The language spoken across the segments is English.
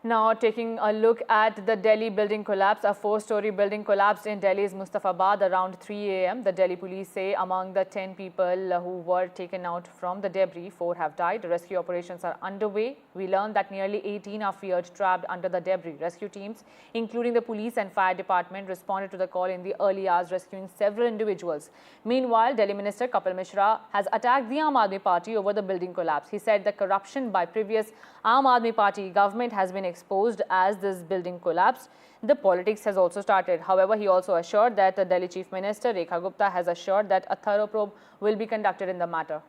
Now taking a look at the Delhi building collapse. A four-story building collapsed in Delhi's Mustafabad around 3 a.m. The Delhi police say among the 10 people who were taken out from the debris, 4 have died. Rescue operations are underway. We learned that nearly 18 are feared trapped under the debris. Rescue teams, including the police and fire department, responded to the call in the early hours, rescuing several individuals. Meanwhile, Delhi Minister Kapil Mishra has attacked the Aam Aadmi Party over the building collapse. He said the corruption by previous Aam Aadmi Party government has been exposed as this building collapsed. The politics has also started. However, he also assured that the Delhi Chief Minister Rekha Gupta has assured that a thorough probe will be conducted in the matter.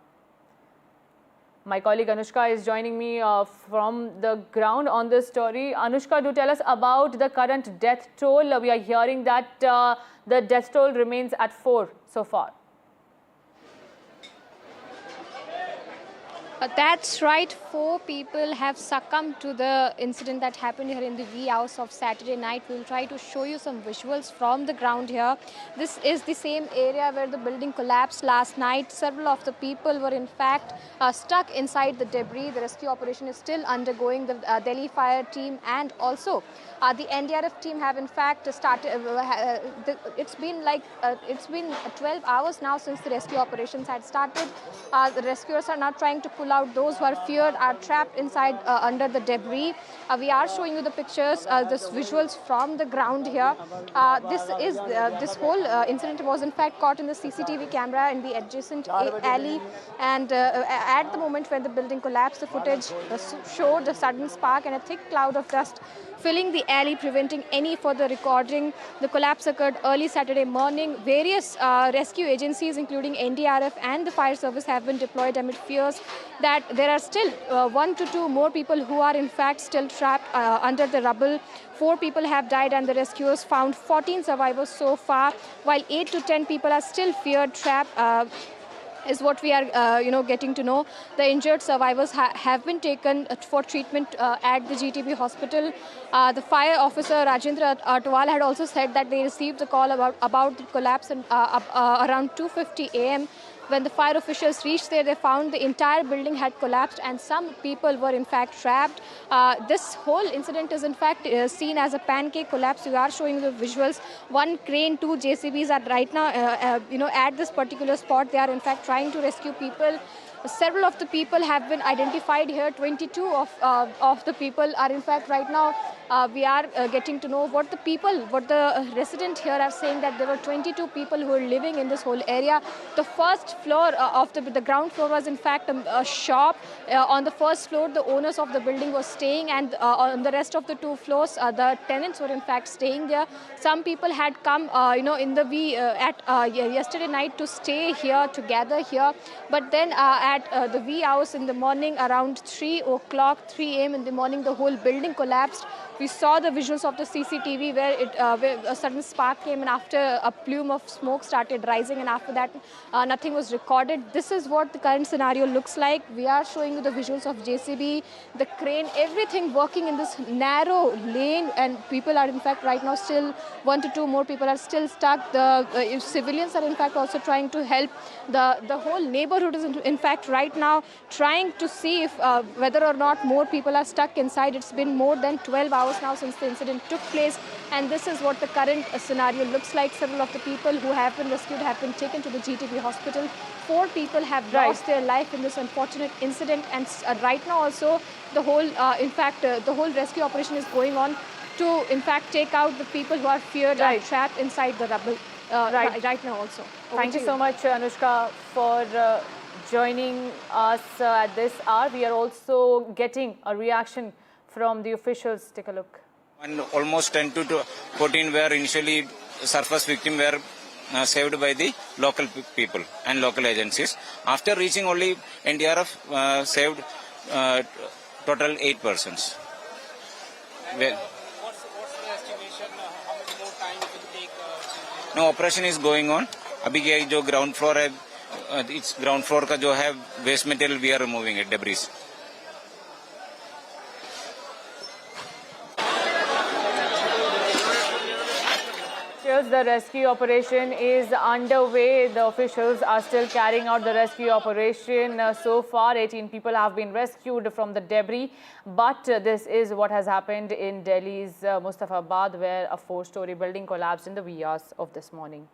My colleague Anushka is joining me from the ground on this story. Anushka, do tell us about the current death toll. We are hearing that the death toll remains at 4 so far. That's right. 4 people have succumbed to the incident that happened here in the wee hours of Saturday night. We'll try to show you some visuals from the ground here. This is the same area where the building collapsed last night. Several of the people were in fact stuck inside the debris. The rescue operation is still undergoing. The Delhi fire team and also the NDRF team have in fact started. It's been 12 hours now since the rescue operations had started. The rescuers are now trying to pull out those who are feared, are trapped inside under the debris. We are showing you the pictures, this visuals from the ground here. This whole incident was in fact caught in the CCTV camera in the adjacent alley, and at the moment when the building collapsed, the footage showed a sudden spark and a thick cloud of dust filling the alley, preventing any further recording. The collapse occurred early Saturday morning. Various rescue agencies, including NDRF and the fire service, have been deployed amid fears that there are still 1 to 2 more people who are in fact still trapped under the rubble. 4 people have died and the rescuers found 14 survivors so far, while 8 to 10 people are still feared trapped. Is what we are, getting to know. The injured survivors have been taken for treatment at the GTB hospital. The fire officer Rajendra Atwal had also said that they received the call about the collapse around 2:50 a.m. When the fire officials reached there, they found the entire building had collapsed and some people were in fact trapped. This whole incident is in fact seen as a pancake collapse. We are showing the visuals. 1 crane, 2 JCBs are right now, at this particular spot. They are in fact trying to rescue people. Several of the people have been identified here. 22 of the people are in fact right now. We are getting to know what the residents here are saying, that there were 22 people who were living in this whole area. The first floor of the ground floor was in fact a shop. On the first floor, the owners of the building were staying, and on the rest of the 2 floors, the tenants were in fact staying there. Some people had come, in the yesterday night to stay here, to gather here, but then at the wee hours in the morning, around 3 a.m. in the morning, the whole building collapsed. We saw the visuals of the CCTV where a sudden spark came, and after a plume of smoke started rising, and after that nothing was recorded. This is what the current scenario looks like. We are showing you the visuals of JCB, the crane, everything working in this narrow lane, and people are in fact right now still 1 to 2 more people are still stuck. The civilians are in fact also trying to help. The whole neighborhood is in fact right now trying to see if whether or not more people are stuck inside. It's been more than 12 hours now since the incident took place, and this is what the current scenario looks like. Several of the people who have been rescued have been taken to the GTB hospital. 4 people have lost their life in this unfortunate incident, and right now also the whole the whole rescue operation is going on to in fact take out the people who are feared and trapped inside the rubble right now also. Thank you so much, Anushka, for joining us at this hour. We are also getting a reaction from the officials. Take a look. And almost 10 to 14 were initially surface victims were saved by the local people and local agencies. After reaching only NDRF saved total 8 persons. What's the estimation? How much more time it will take? No, operation is going on. अभी ये जो ground floor है, इस ground floor का जो है waste material we are removing it, debris. officials. The rescue operation is underway. The officials are still carrying out the rescue operation. So far, 18 people have been rescued from the debris. But this is what has happened in Delhi's Mustafabad, where a 4-story building collapsed in the wee hours of this morning.